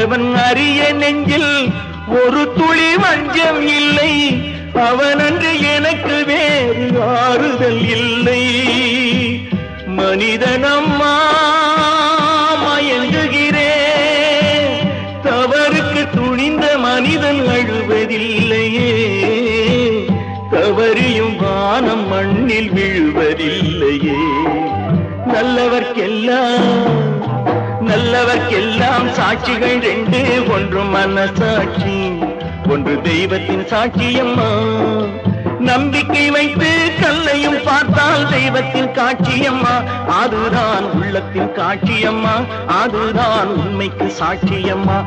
அறிந்தவன் அறிய நெஞ்சில் ஒரு துளி வஞ்சம் இல்லை. அவனன்று எனக்கு வேறு ஆறுதல் இல்லை. மனிதனம்மா மயங்குகிறேன், தவறுக்கு துணிந்த மனிதன் அழுவதில்லையே. தவறியும் வானம் மண்ணில் விழுவதில்லையே. நல்லவர்க்கெல்லாம் சாட்சிகள் ரெண்டு, ஒன்று மனசாட்சி, ஒன்று தெய்வத்தின் சாட்சியம்மா. நம்பிக்கை வைத்து கல்லையும் பார்த்தால் தெய்வத்தின் காட்சியம்மா. அதுதான் உள்ளத்தின் காட்சியம்மா, அதுதான் உண்மைக்கு சாட்சியம்மா.